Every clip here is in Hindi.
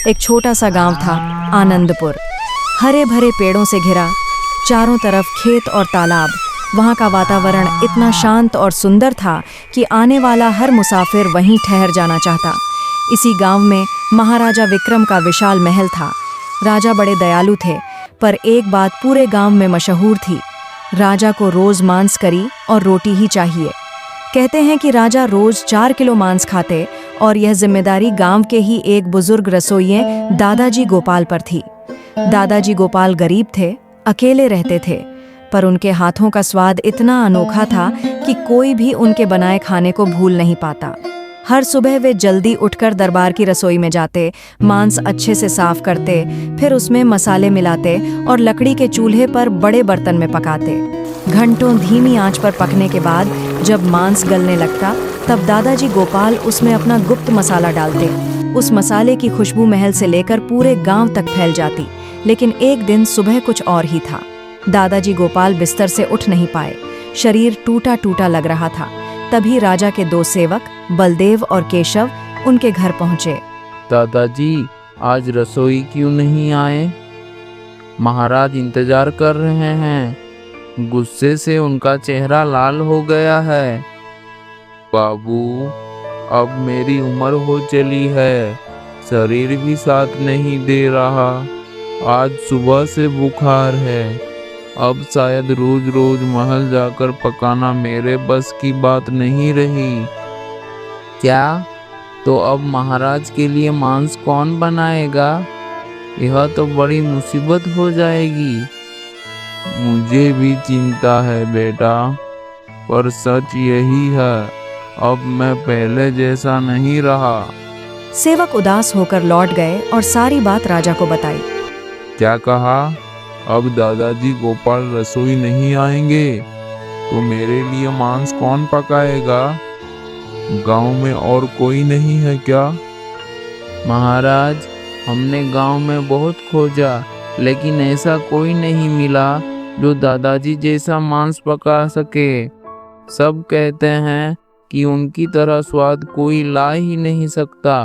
एक छोटा सा गांव था, आनंदपुर। हरे भरे पेड़ों से घिरा, चारों तरफ खेत और तालाब। वहाँ का वातावरण इतना शांत और सुंदर था कि आने वाला हर मुसाफिर वहीं ठहर जाना चाहता। इसी गांव में महाराजा विक्रम का विशाल महल था। राजा बड़े दयालु थे, पर एक बात पूरे गांव में मशहूर थी। राजा को रोज मांस करी और रोटी ही चाहिए। कहते हैं कि राजा रोज 4 किलो मांस खाते और यह जिम्मेदारी गांव के ही एक बुजुर्ग रसोइये दादाजी गोपाल पर थी। दादाजी गोपाल गरीब थे, अकेले रहते थे, पर उनके हाथों का स्वाद इतना अनोखा था कि कोई भी उनके बनाए खाने को भूल नहीं पाता। हर सुबह वे जल्दी उठकर दरबार की रसोई में जाते, मांस अच्छे से साफ करते, फिर उसमें मसाले मिलाते और लकड़ी के चूल्हे पर बड़े बर्तन में पकाते। घंटों धीमी आंच पर पकने के बाद जब मांस गलने लगता, तब दादाजी गोपाल उसमें अपना गुप्त मसाला डालते। उस मसाले की खुशबू महल से लेकर पूरे गांव तक फैल जाती। लेकिन एक दिन सुबह कुछ और ही था। दादाजी गोपाल बिस्तर से उठ नहीं पाए, शरीर टूटा टूटा लग रहा था। तभी राजा के 2 सेवक बलदेव और केशव उनके घर पहुंचे। दादाजी, आज रसोई क्यों नहीं आए? महाराज इंतजार कर रहे हैं। गुस्से से उनका चेहरा लाल हो गया है। बाबू, अब मेरी उम्र हो चली है, शरीर भी साथ नहीं दे रहा। आज सुबह से बुखार है। अब शायद रोज रोज महल जाकर पकाना मेरे बस की बात नहीं रही। क्या? तो अब महाराज के लिए मांस कौन बनाएगा? यह तो बड़ी मुसीबत हो जाएगी। मुझे भी चिंता है बेटा, पर सच यही है, अब मैं पहले जैसा नहीं रहा। सेवक उदास होकर लौट गए और सारी बात राजा को बताई। क्या कहा? अब दादाजी गोपाल रसोई नहीं आएंगे तो मेरे लिए मांस कौन पकाएगा? गांव में और कोई नहीं है क्या? महाराज, हमने गांव में बहुत खोजा, लेकिन ऐसा कोई नहीं मिला जो दादाजी जैसा मांस पका सके। सब कहते हैं कि उनकी तरह स्वाद कोई ला ही नहीं सकता।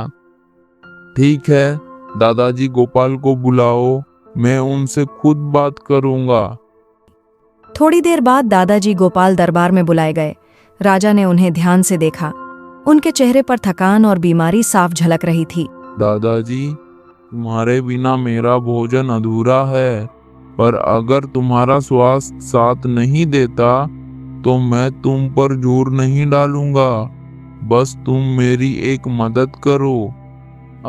ठीक है, दादाजी गोपाल को बुलाओ, मैं उनसे खुद बात करूंगा। थोड़ी देर बाद दादाजी गोपाल दरबार में बुलाए गए। राजा ने उन्हें ध्यान से देखा। उनके चेहरे पर थकान और बीमारी साफ झलक रही थी। दादाजी, तुम्हारे बिना मेरा भोजन अधूरा है, पर अगर तुम्हारा स्वास्थ्य साथ नहीं देता तो मैं तुम पर जोर नहीं डालूंगा। बस तुम मेरी एक मदद करो।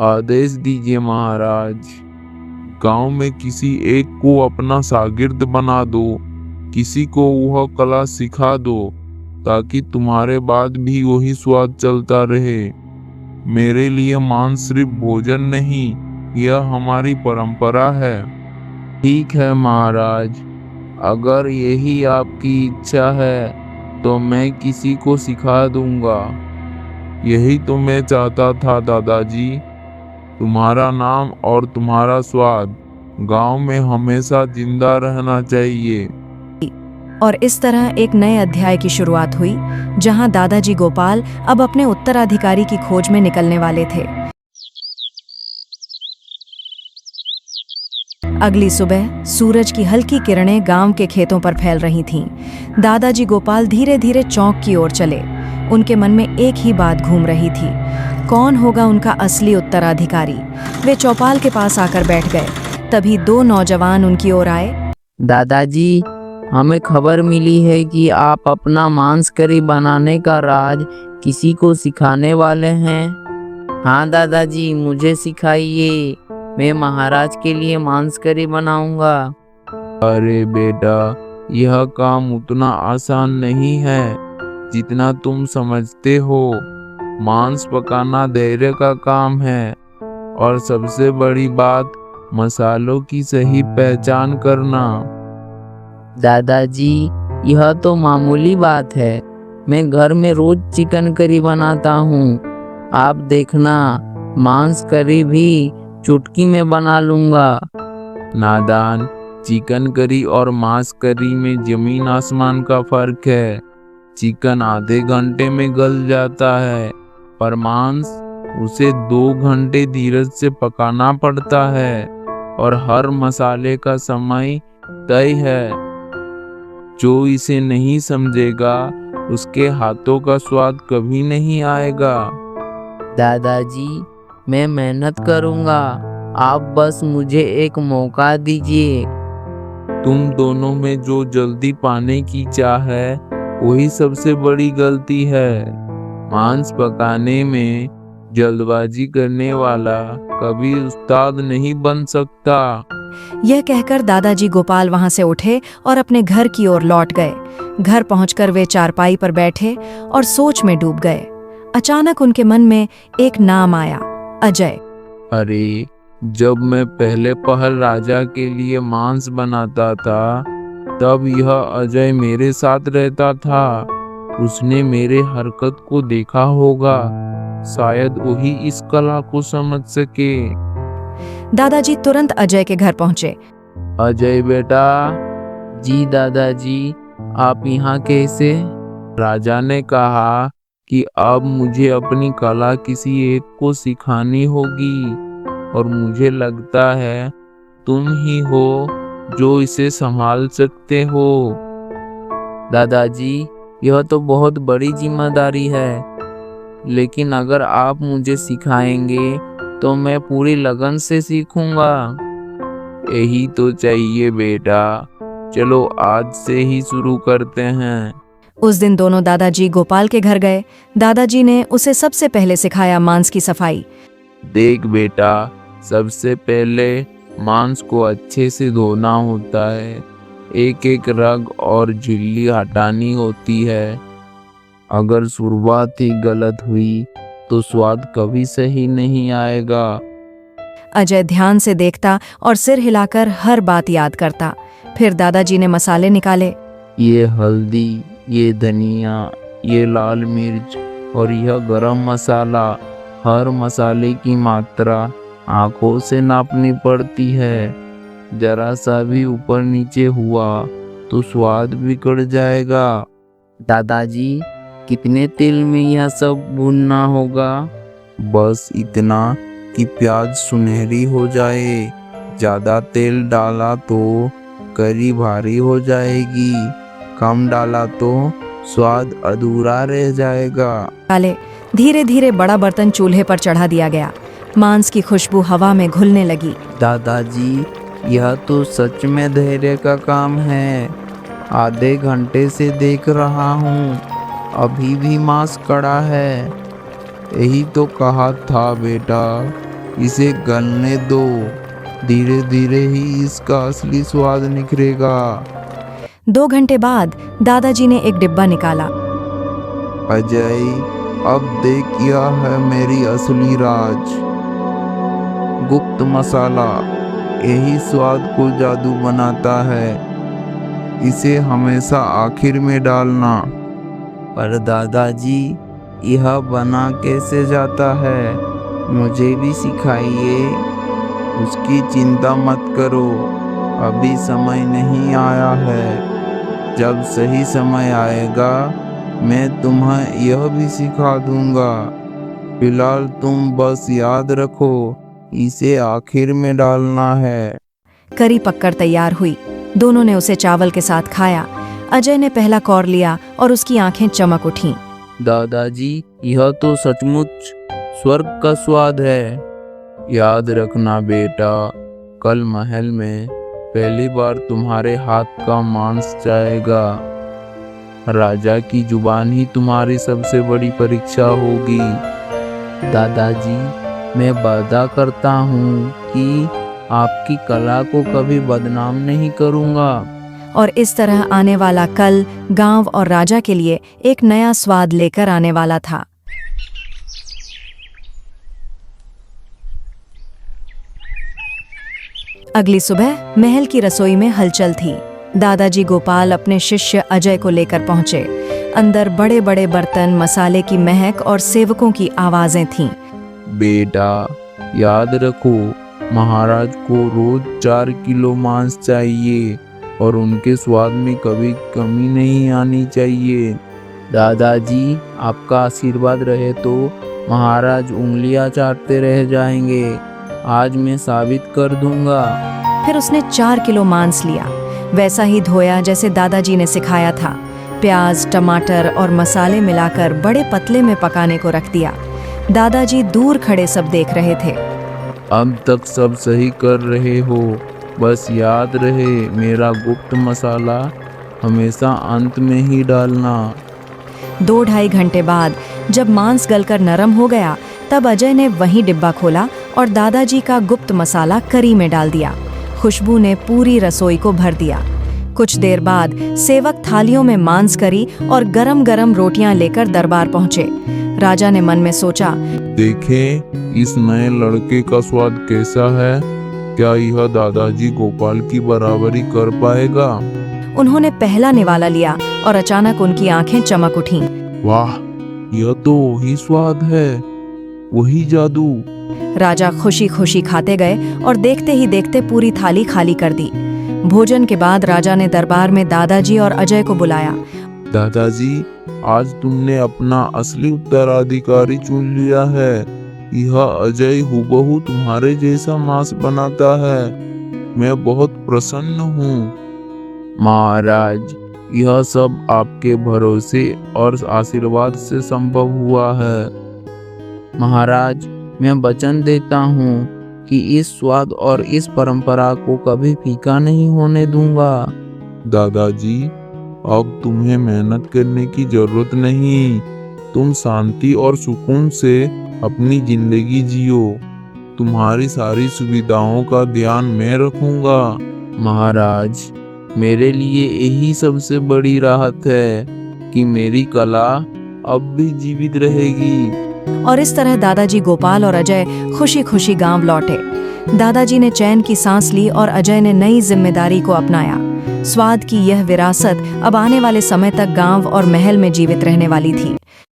आदेश दीजिए महाराज। गांव में किसी एक को अपना शागिर्द बना दो, किसी को वह कला सिखा दो, ताकि तुम्हारे बाद भी वही स्वाद चलता रहे। मेरे लिए मांस सिर्फ भोजन नहीं, यह हमारी परंपरा है। ठीक है महाराज, अगर यही आपकी इच्छा है तो मैं किसी को सिखा दूंगा। यही तो मैं चाहता था दादाजी। तुम्हारा नाम और तुम्हारा स्वाद गांव में हमेशा जिंदा रहना चाहिए। और इस तरह एक नए अध्याय की शुरुआत हुई, जहां दादाजी गोपाल अब अपने उत्तराधिकारी की खोज में निकलने वाले थे। अगली सुबह सूरज की हल्की किरणें गांव के खेतों पर फैल रही थीं। दादाजी गोपाल धीरे धीरे चौक की ओर चले। उनके मन में एक ही बात घूम रही थी, कौन होगा उनका असली उत्तराधिकारी। वे चौपाल के पास आकर बैठ गए। तभी 2 नौजवान उनकी ओर आए। दादाजी, हमें खबर मिली है कि आप अपना मांस करी बनाने का राज किसी को सिखाने वाले हैं। हाँ दादाजी, मुझे सिखाइए, मैं महाराज के लिए मांस करी बनाऊंगा। अरे बेटा, यह काम उतना आसान नहीं है जितना तुम समझते हो। मांस पकाना धैर्य का काम है, और सबसे बड़ी बात मसालों की सही पहचान करना। दादाजी, यह तो मामूली बात है। मैं घर में रोज चिकन करी बनाता हूँ। आप देखना, मांस करी भी चुटकी में बना लूंगा। नादान, चिकन करी और मांस करी में जमीन आसमान का फर्क है। चिकन आधे घंटे में गल जाता है, पर मांस उसे 2 घंटे धीरज से पकाना पड़ता है और हर मसाले का समय तय है। जो इसे नहीं समझेगा उसके हाथों का स्वाद कभी नहीं आएगा। दादाजी, मैं मेहनत करूँगा, आप बस मुझे एक मौका दीजिए। तुम दोनों में जो जल्दी पाने की चाह है वही सबसे बड़ी गलती है। मांस पकाने में जल्दबाजी करने वाला कभी उस्ताद नहीं बन सकता। यह कहकर दादाजी गोपाल वहां से उठे और अपने घर की ओर लौट गए। घर पहुंचकर वे चारपाई पर बैठे और सोच में डूब गए। अचानक उनके मन में एक नाम आया, अजय। अरे, जब मैं पहले पहल राजा के लिए मांस बनाता था तब यह अजय मेरे साथ रहता था। उसने मेरे हरकत को देखा होगा, शायद वही इस कला को समझ सके। दादाजी तुरंत अजय के घर पहुंचे। अजय बेटा। जी दादाजी, आप यहाँ कैसे? राजा ने कहा कि अब मुझे अपनी कला किसी एक को सिखानी होगी और मुझे लगता है तुम ही हो जो इसे संभाल सकते हो। दादाजी, यह तो बहुत बड़ी जिम्मेदारी है, लेकिन अगर आप मुझे सिखाएंगे तो मैं पूरी लगन से सीखूंगा। यही तो चाहिए बेटा, चलो आज से ही शुरू करते हैं। उस दिन दोनों दादाजी गोपाल के घर गए। दादाजी ने उसे सबसे पहले सिखाया मांस की सफाई। देख बेटा, सबसे पहले मांस को अच्छे से धोना होता है। एक एक रग और झिल्ली हटानी होती है। अगर शुरुआत ही गलत हुई तो स्वाद कभी सही नहीं आएगा। अजय ध्यान से देखता और सिर हिलाकर हर बात याद करता। फिर दादाजी ने मसाले निकाले। ये हल्दी, ये धनिया, ये लाल मिर्च और यह गरम मसाला। हर मसाले की मात्रा आंखों से नापनी पड़ती है। जरा सा भी ऊपर नीचे हुआ तो स्वाद बिगड़ जाएगा। दादाजी, कितने तेल में यह सब भूनना होगा? बस इतना कि प्याज सुनहरी हो जाए। ज्यादा तेल डाला तो करी भारी हो जाएगी, कम डाला तो स्वाद अधूरा रह जाएगा। धीरे धीरे बड़ा बर्तन चूल्हे पर चढ़ा दिया गया। मांस की खुशबू हवा में घुलने लगी। दादाजी, यह तो सच में धैर्य का काम है। आधे घंटे से देख रहा हूँ, अभी भी मांस कड़ा है। यही तो कहा था बेटा, इसे गलने दो। धीरे धीरे ही इसका असली स्वाद निखरेगा। 2 घंटे बाद दादाजी ने एक डिब्बा निकाला। अजय, अब देख यह है मेरी असली राज, गुप्त मसाला। यही स्वाद को जादू बनाता है। इसे हमेशा आखिर में डालना। पर दादाजी, यह बना कैसे जाता है? मुझे भी सिखाइए। उसकी चिंता मत करो, अभी समय नहीं आया है। जब सही समय आएगा मैं तुम्हें यह भी सिखा दूंगा। फिलहाल तुम बस याद रखो, इसे आखिर में डालना है। करी पककर तैयार हुई। दोनों ने उसे चावल के साथ खाया। अजय ने पहला कौर लिया और उसकी आंखें चमक उठीं। दादाजी, यह तो सचमुच स्वर्ग का स्वाद है। याद रखना बेटा, कल महल में पहली बार तुम्हारे हाथ का मांस जाएगा। राजा की जुबान ही तुम्हारी सबसे बड़ी परीक्षा होगी। दादाजी, मैं वादा करता हूँ कि आपकी कला को कभी बदनाम नहीं करूँगा। और इस तरह आने वाला कल गांव और राजा के लिए एक नया स्वाद लेकर आने वाला था। अगली सुबह महल की रसोई में हलचल थी। दादाजी गोपाल अपने शिष्य अजय को लेकर पहुंचे। अंदर बड़े बड़े बर्तन, मसाले की महक और सेवकों की आवाजें थीं। बेटा, याद रखो, महाराज को रोज 4 किलो मांस चाहिए और उनके स्वाद में कभी कमी नहीं आनी चाहिए। दादाजी, आपका आशीर्वाद रहे तो महाराज उंगलियां चाटते रह जाएंगे। आज मैं साबित कर दूंगा। फिर उसने 4 किलो मांस लिया, वैसा ही धोया जैसे दादाजी ने सिखाया था। प्याज, टमाटर और मसाले मिलाकर बड़े पतले में पकाने को रख दिया। दादाजी दूर खड़े सब देख रहे थे। अब तक सब सही कर रहे हो, बस याद रहे मेरा गुप्त मसाला हमेशा अंत में ही डालना। 2-2.5 घंटे बाद जब मांस गलकर नरम हो गया, तब अजय ने वही डिब्बा खोला और दादाजी का गुप्त मसाला करी में डाल दिया। खुशबू ने पूरी रसोई को भर दिया। कुछ देर बाद सेवक थालियों में मांस करी और गरम गरम रोटियां लेकर दरबार पहुंचे। राजा ने मन में सोचा, देखें इस नए लड़के का स्वाद कैसा है। क्या यह दादाजी गोपाल की बराबरी कर पाएगा। उन्होंने पहला निवाला लिया और अचानक उनकी आंखें चमक उठीं। वाह, यह तो वही स्वाद है, वही जादू। राजा खुशी खुशी खाते गए और देखते ही देखते पूरी थाली खाली कर दी। भोजन के बाद राजा ने दरबार में दादाजी और अजय को बुलाया। दादाजी, आज तुमने अपना असली उत्तराधिकारी चुन लिया है। यह अजय हूबहू तुम्हारे जैसा मांस बनाता है। मैं बहुत प्रसन्न हूँ। महाराज, यह सब आपके भरोसे और आशीर्वाद से संभव हुआ है। महाराज, मैं वचन देता हूँ कि इस स्वाद और इस परंपरा को कभी फीका नहीं होने दूंगा। दादाजी, अब तुम्हें मेहनत करने की जरूरत नहीं। तुम शांति और सुकून से अपनी जिंदगी जियो। तुम्हारी सारी सुविधाओं का ध्यान मैं रखूंगा। महाराज, मेरे लिए यही सबसे बड़ी राहत है कि मेरी कला अब भी जीवित रहेगी। और इस तरह दादाजी गोपाल और अजय खुशी खुशी गांव लौटे। दादाजी ने चैन की सांस ली और अजय ने नई जिम्मेदारी को अपनाया। स्वाद की यह विरासत अब आने वाले समय तक गांव और महल में जीवित रहने वाली थी।